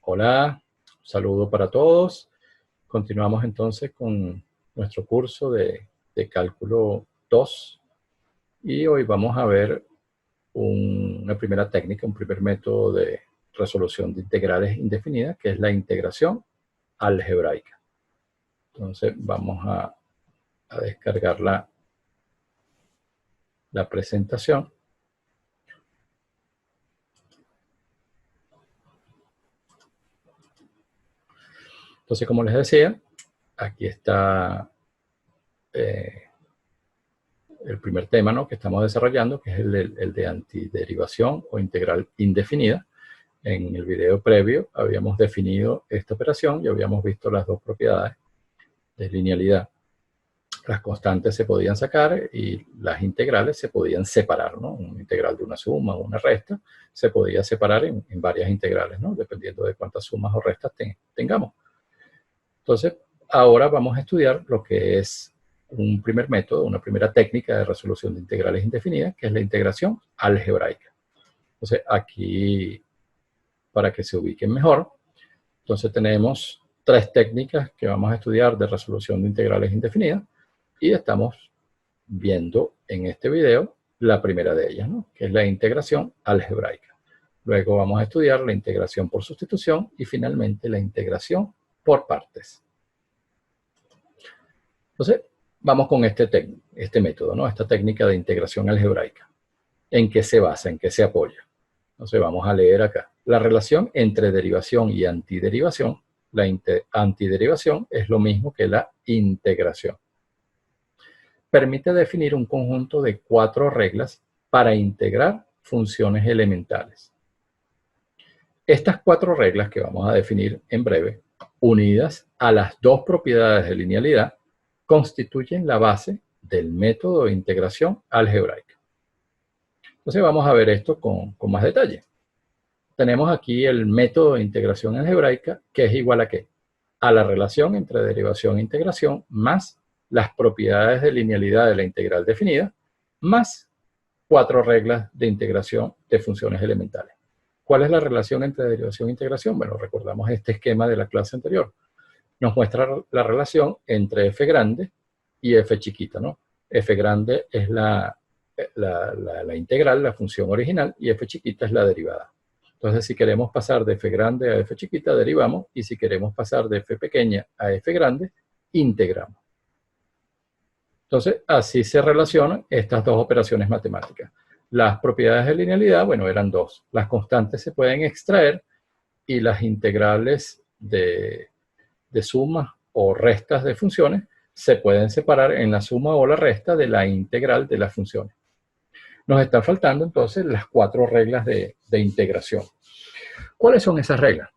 Hola, saludo para todos. Continuamos entonces con nuestro curso de cálculo 2 y hoy vamos a ver una primera técnica, un primer método de resolución de integrales indefinidas, que es la integración algebraica. Entonces vamos a descargar la presentación. Entonces, como les decía, aquí está el primer tema, ¿no?, que estamos desarrollando, que es el de antiderivación o integral indefinida. En el video previo habíamos definido esta operación y habíamos visto las dos propiedades de linealidad. Las constantes se podían sacar y las integrales se podían separar, ¿no? Una integral de una suma o una resta se podía separar en varias integrales, ¿no?, dependiendo de cuántas sumas o restas tengamos. Entonces, ahora vamos a estudiar lo que es un primer método, una primera técnica de resolución de integrales indefinidas, que es la integración algebraica. Entonces, aquí, para que se ubiquen mejor, entonces tenemos tres técnicas que vamos a estudiar de resolución de integrales indefinidas y estamos viendo en este video la primera de ellas, ¿no?, que es la integración algebraica. Luego vamos a estudiar la integración por sustitución y finalmente la integración por partes. Entonces, vamos con este método, ¿no?, esta técnica de integración algebraica. ¿En qué se basa? ¿En qué se apoya? Entonces, vamos a leer acá. La relación entre derivación y antiderivación. La antiderivación es lo mismo que la integración. Permite definir un conjunto de 4 reglas para integrar funciones elementales. Estas 4 reglas que vamos a definir en breve, unidas a las dos propiedades de linealidad, constituyen la base del método de integración algebraica. Entonces vamos a ver esto con más detalle. Tenemos aquí el método de integración algebraica, que es igual a ¿qué? A la relación entre derivación e integración más las propiedades de linealidad de la integral definida, más 4 reglas de integración de funciones elementales. ¿Cuál es la relación entre derivación e integración? Bueno, recordamos este esquema de la clase anterior. Nos muestra la relación entre f grande y f chiquita, ¿no? F grande es la integral, la función original, y f chiquita es la derivada. Entonces, si queremos pasar de f grande a f chiquita, derivamos, y si queremos pasar de f pequeña a f grande, integramos. Entonces, así se relacionan estas dos operaciones matemáticas. Las propiedades de linealidad, bueno, eran dos. Las constantes se pueden extraer y las integrales de sumas o restas de funciones se pueden separar en la suma o la resta de la integral de las funciones. Nos están faltando entonces las 4 reglas de integración. ¿Cuáles son esas reglas?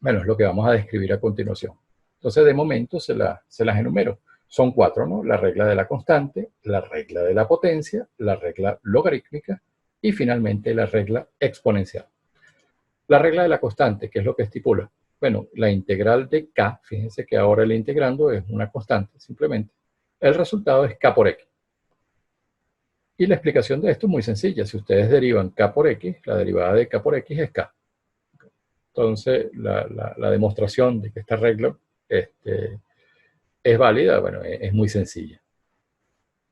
Bueno, es lo que vamos a describir a continuación. Entonces, de momento se las enumero. Son 4, ¿no? La regla de la constante, la regla de la potencia, la regla logarítmica y finalmente la regla exponencial. La regla de la constante, ¿qué es lo que estipula? Bueno, la integral de k, fíjense que ahora el integrando es una constante, simplemente. El resultado es k por x. Y la explicación de esto es muy sencilla. Si ustedes derivan k por x, la derivada de k por x es k. Entonces, la demostración de que esta regla es válida, bueno, es muy sencilla.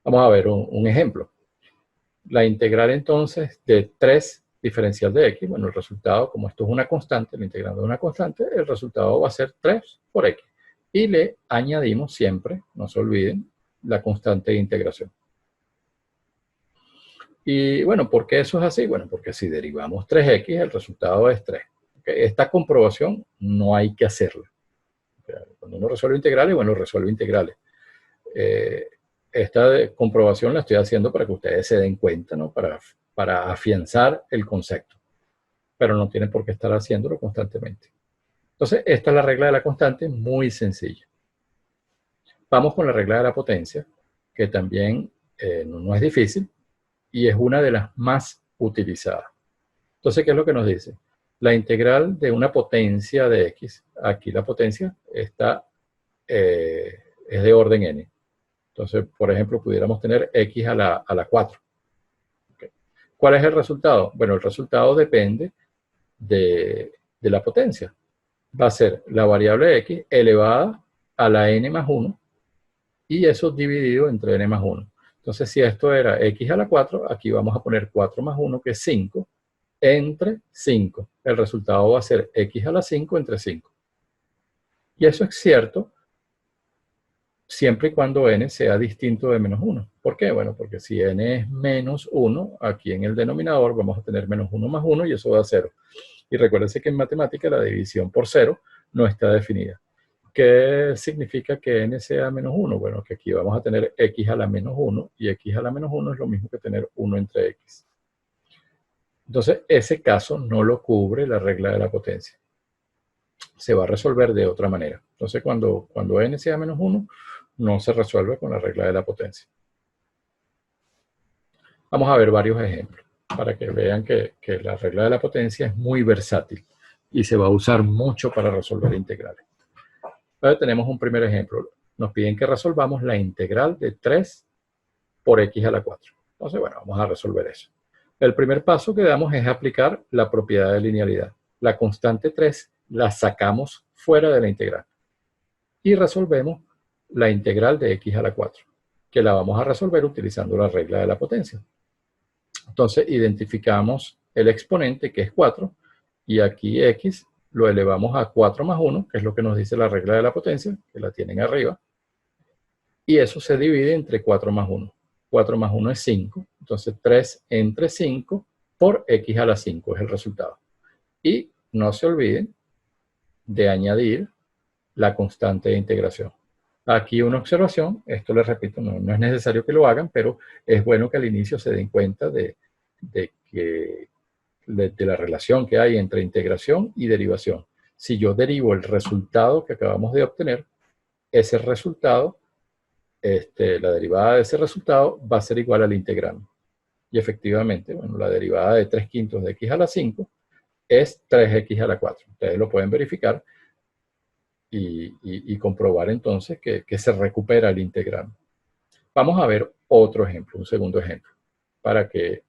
Vamos a ver un ejemplo. La integral entonces de 3 diferencial de x, bueno, el resultado, como esto es una constante, la integrando de una constante, el resultado va a ser 3 por x. Y le añadimos siempre, no se olviden, la constante de integración. Y bueno, ¿por qué eso es así? Bueno, porque si derivamos 3x, el resultado es 3. Esta comprobación no hay que hacerla. Cuando uno resuelve integrales, bueno, resuelve integrales. Esta comprobación la estoy haciendo para que ustedes se den cuenta, ¿no?, para afianzar el concepto. Pero no tienen por qué estar haciéndolo constantemente. Entonces, esta es la regla de la constante, muy sencilla. Vamos con la regla de la potencia, que también no es difícil y es una de las más utilizadas. Entonces, ¿qué es lo que nos dice? La integral de una potencia de x, aquí la potencia está, es de orden n. Entonces, por ejemplo, pudiéramos tener x a la 4. ¿Okay? ¿Cuál es el resultado? Bueno, el resultado depende de la potencia. va a ser la variable x elevada a la n más 1 y eso dividido entre n más 1. Entonces, si esto era x a la 4, aquí vamos a poner 4 más 1, que es 5, entre 5. El resultado va a ser x a la 5 entre 5. Y eso es cierto siempre y cuando n sea distinto de menos 1. ¿Por qué? Bueno, porque si n es menos 1, aquí en el denominador vamos a tener menos 1 más 1 y eso da 0. Y recuérdense que en matemática la división por 0 no está definida. ¿Qué significa que n sea menos 1? Bueno, que aquí vamos a tener x a la menos 1 y x a la menos 1 es lo mismo que tener 1 entre x. Entonces, ese caso no lo cubre la regla de la potencia. Se va a resolver de otra manera. Entonces, cuando n sea menos 1, no se resuelve con la regla de la potencia. Vamos a ver varios ejemplos para que vean que la regla de la potencia es muy versátil y se va a usar mucho para resolver integrales. Ahora tenemos un primer ejemplo. Nos piden que resolvamos la integral de 3 por x a la 4. Entonces, bueno, vamos a resolver eso. El primer paso que damos es aplicar la propiedad de linealidad. La constante 3 la sacamos fuera de la integral. Y resolvemos la integral de x a la 4, que la vamos a resolver utilizando la regla de la potencia. Entonces, identificamos el exponente, que es 4, y aquí x lo elevamos a 4 más 1, que es lo que nos dice la regla de la potencia, que la tienen arriba, y eso se divide entre 4 más 1. 4 más 1 es 5, entonces 3 entre 5 por x a la 5 es el resultado. Y no se olviden de añadir la constante de integración. Aquí una observación, esto les repito, no es necesario que lo hagan, pero es bueno que al inicio se den cuenta de la relación que hay entre integración y derivación. Si yo derivo el resultado que acabamos de obtener, ese resultado, la derivada de ese resultado va a ser igual al integrando. Y efectivamente, bueno, la derivada de 3/5 de x a la 5 es 3x a la 4. Ustedes lo pueden verificar y comprobar entonces que se recupera el integrando. Vamos a ver otro ejemplo, un segundo ejemplo, para que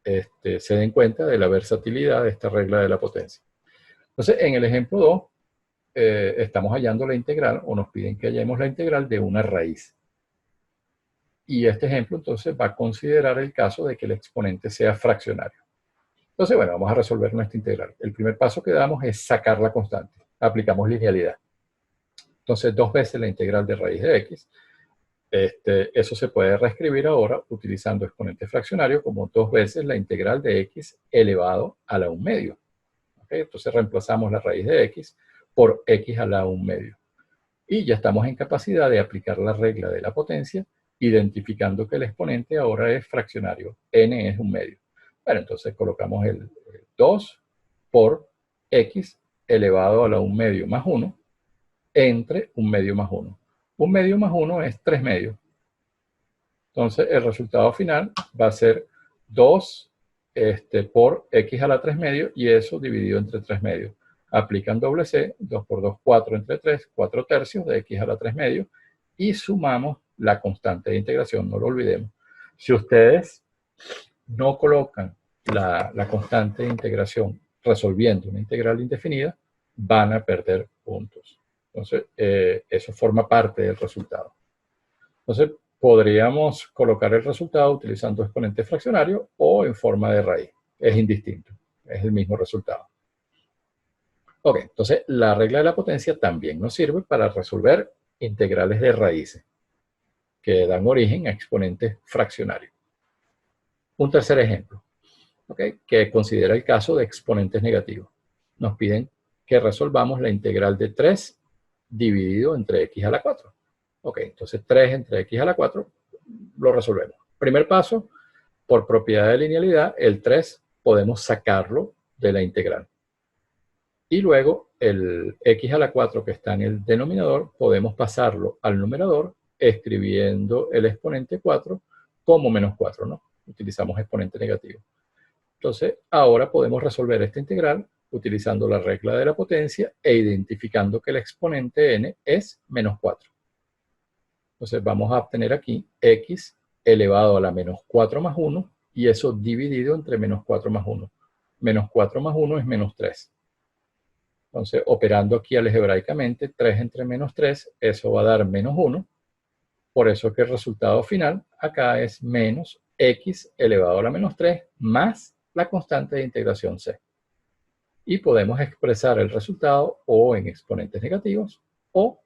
se den cuenta de la versatilidad de esta regla de la potencia. Entonces, en el ejemplo 2, estamos hallando la integral, o nos piden que hallemos la integral de una raíz. Y este ejemplo, entonces, va a considerar el caso de que el exponente sea fraccionario. Entonces, bueno, vamos a resolver nuestra integral. El primer paso que damos es sacar la constante. Aplicamos linealidad. Entonces, 2 veces la integral de raíz de x. Eso se puede reescribir ahora utilizando exponente fraccionario como 2 veces la integral de x elevado a la 1 medio. ¿Okay? Entonces reemplazamos la raíz de x por x a la 1 medio. Y ya estamos en capacidad de aplicar la regla de la potencia, identificando que el exponente ahora es fraccionario. N es 1 medio. Bueno, entonces colocamos el 2 por x elevado a la 1 medio más 1 entre 1 medio más 1. 1 medio más 1 es 3 medios. Entonces, el resultado final va a ser 2 por x a la 3 medios y eso dividido entre 3 medios. Aplican doble C, 2 por 2, 4 entre 3, 4 tercios de x a la 3 medios y sumamos la constante de integración, no lo olvidemos. Si ustedes no colocan la constante de integración resolviendo una integral indefinida, van a perder puntos. Entonces, eso forma parte del resultado. Entonces, podríamos colocar el resultado utilizando exponente fraccionario o en forma de raíz. Es indistinto, es el mismo resultado. Ok, entonces la regla de la potencia también nos sirve para resolver integrales de raíces que dan origen a exponentes fraccionarios. Un tercer ejemplo, okay, que considera el caso de exponentes negativos. Nos piden que resolvamos la integral de 3 dividido entre x a la 4. Ok, entonces 3 entre x a la 4 lo resolvemos. Primer paso, por propiedad de linealidad, el 3 podemos sacarlo de la integral. Y luego el x a la 4 que está en el denominador, podemos pasarlo al numerador escribiendo el exponente 4 como menos 4, ¿no? Utilizamos exponente negativo. Entonces, ahora podemos resolver esta integral utilizando la regla de la potencia e identificando que el exponente n es menos 4. Entonces, vamos a obtener aquí x elevado a la menos 4 más 1 y eso dividido entre menos 4 más 1. Menos 4 más 1 es menos 3. Entonces, operando aquí algebraicamente, 3 entre menos 3, eso va a dar menos 1. Por eso que el resultado final acá es menos x elevado a la menos 3 más la constante de integración c. Y podemos expresar el resultado o en exponentes negativos o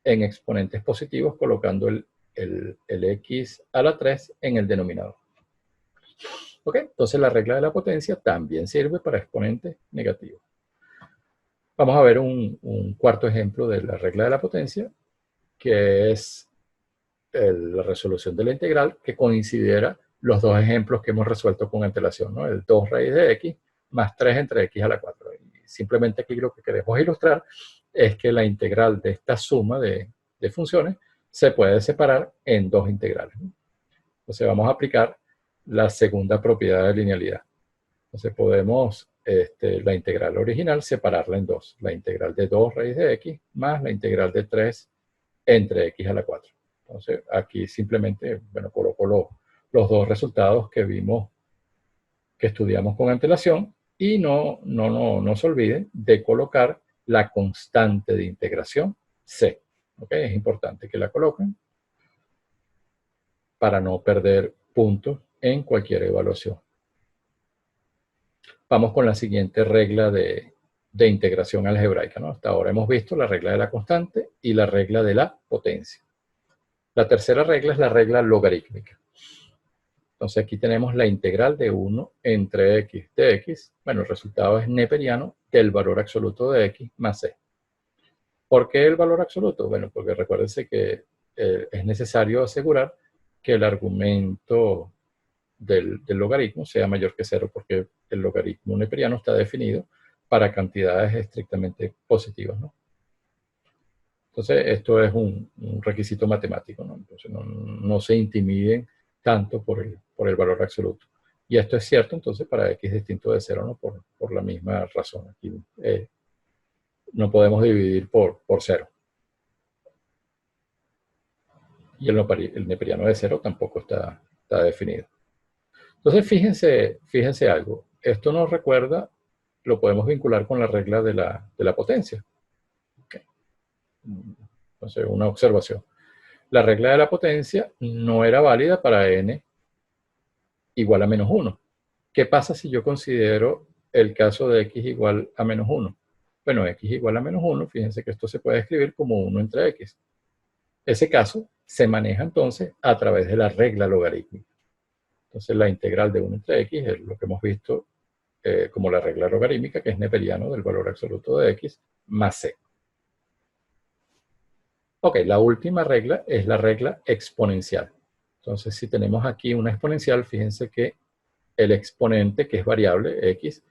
en exponentes positivos colocando el x a la 3 en el denominador. ¿Ok? Entonces la regla de la potencia también sirve para exponentes negativos. Vamos a ver un cuarto ejemplo de la regla de la potencia, que es la resolución de la integral, que considera los dos ejemplos que hemos resuelto con antelación, ¿no? El 2 raíz de x más 3 entre x a la 4. Y simplemente aquí lo que queremos ilustrar es que la integral de esta suma de funciones se puede separar en dos integrales, ¿no? Entonces vamos a aplicar la segunda propiedad de linealidad. Entonces podemos la integral original separarla en dos. La integral de 2 raíz de x más la integral de 3 entre x a la 4. Entonces aquí simplemente, bueno, coloco los dos resultados que vimos, que estudiamos con antelación, y no se olviden de colocar la constante de integración c. ¿Okay? Es importante que la coloquen para no perder puntos en cualquier evaluación. Vamos con la siguiente regla de integración algebraica, ¿no? Hasta ahora hemos visto la regla de la constante y la regla de la potencia. La tercera regla es la regla logarítmica. Entonces aquí tenemos la integral de 1 entre x de x. Bueno, el resultado es neperiano del valor absoluto de x más c. ¿Por qué el valor absoluto? Bueno, porque recuérdense que es necesario asegurar que el argumento del logaritmo sea mayor que 0, porque el logaritmo neperiano está definido para cantidades estrictamente positivas, ¿no? Entonces, esto es un requisito matemático, ¿no? Entonces, no se intimiden tanto por el valor absoluto. Y esto es cierto, entonces, para x distinto de 0, ¿no? Por la misma razón. Aquí no podemos dividir por 0. Y el neperiano de 0 tampoco está definido. Entonces, fíjense algo. Esto nos recuerda, lo podemos vincular con la regla de la potencia. Okay. Entonces, una observación. La regla de la potencia no era válida para n igual a menos 1. ¿Qué pasa si yo considero el caso de x igual a menos 1? Bueno, x igual a menos 1, fíjense que esto se puede escribir como 1 entre x. Ese caso se maneja entonces a través de la regla logarítmica. Entonces la integral de 1 entre x es lo que hemos visto como la regla logarítmica, que es neperiano del valor absoluto de x más c. Ok, la última regla es la regla exponencial. Entonces, si tenemos aquí una exponencial, fíjense que el exponente, que es variable, x,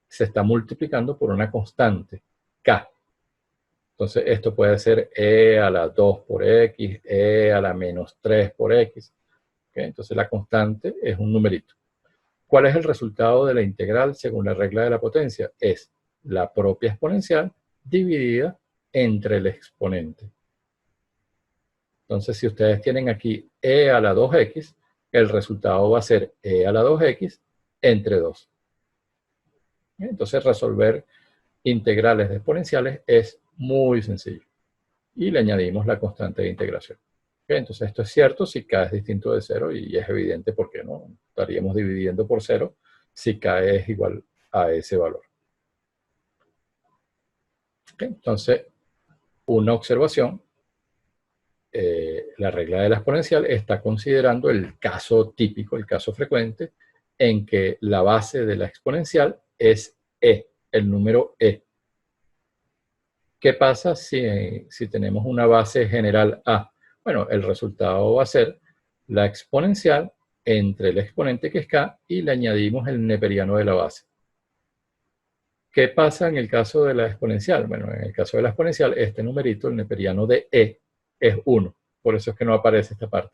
se está multiplicando por una constante, k. Entonces, esto puede ser e a la 2 por x, e a la menos 3 por x. ¿Okay? Entonces, la constante es un numerito. ¿Cuál es el resultado de la integral según la regla de la potencia? Es la propia exponencial dividida entre el exponente. Entonces, si ustedes tienen aquí e a la 2x, el resultado va a ser e a la 2x entre 2. Entonces, resolver integrales de exponenciales es muy sencillo. Y le añadimos la constante de integración. Entonces, esto es cierto si k es distinto de 0, y es evidente por qué no. Estaríamos dividiendo por 0 si k es igual a ese valor. Entonces, una observación. La regla de la exponencial está considerando el caso típico, el caso frecuente, en que la base de la exponencial es e, el número e. ¿Qué pasa si tenemos una base general a? Bueno, el resultado va a ser la exponencial entre el exponente, que es k, y le añadimos el neperiano de la base. ¿Qué pasa en el caso de la exponencial? Bueno, en el caso de la exponencial, este numerito, el neperiano de e, es 1. Por eso es que no aparece esta parte.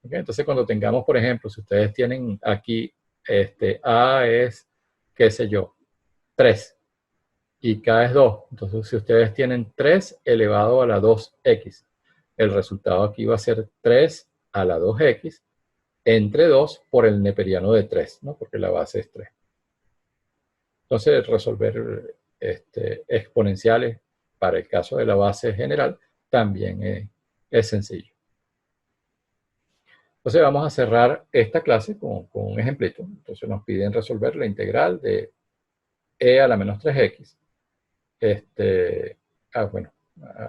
¿Okay? Entonces, cuando tengamos, por ejemplo, si ustedes tienen aquí, a es, qué sé yo, 3 y k es 2. Entonces, si ustedes tienen 3 elevado a la 2x, el resultado aquí va a ser 3 a la 2x entre 2 por el neperiano de 3, ¿no? Porque la base es 3. Entonces, resolver exponenciales para el caso de la base general, también es sencillo. Entonces vamos a cerrar esta clase con un ejemplito. Entonces nos piden resolver la integral de e a la menos 3x. Bueno,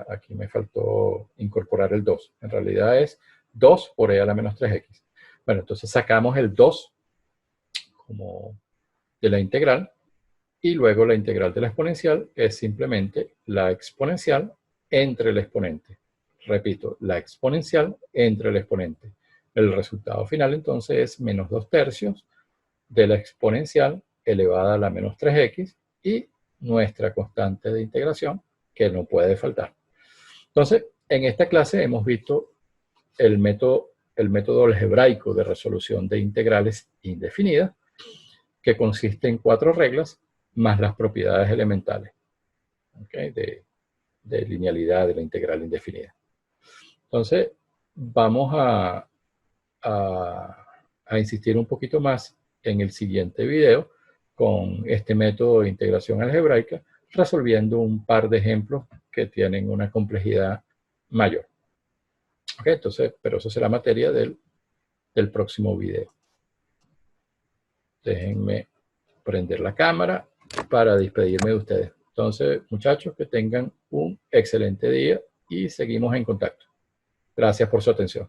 aquí me faltó incorporar el 2. En realidad es 2 por e a la menos 3x. Bueno, entonces sacamos el 2 como de la integral y luego la integral de la exponencial es simplemente la exponencial entre el exponente. Repito, la exponencial entre el exponente. El resultado final entonces es menos 2/3 de la exponencial elevada a la menos 3x y nuestra constante de integración que no puede faltar. Entonces, en esta clase hemos visto el método algebraico de resolución de integrales indefinidas, que consiste en 4 reglas más las propiedades elementales, ¿okay? de linealidad de la integral indefinida. Entonces, vamos a insistir un poquito más en el siguiente video con este método de integración algebraica, resolviendo un par de ejemplos que tienen una complejidad mayor. Okay, entonces, pero eso será materia del próximo video. Déjenme prender la cámara para despedirme de ustedes. Entonces, muchachos, que tengan un excelente día y seguimos en contacto. Gracias por su atención.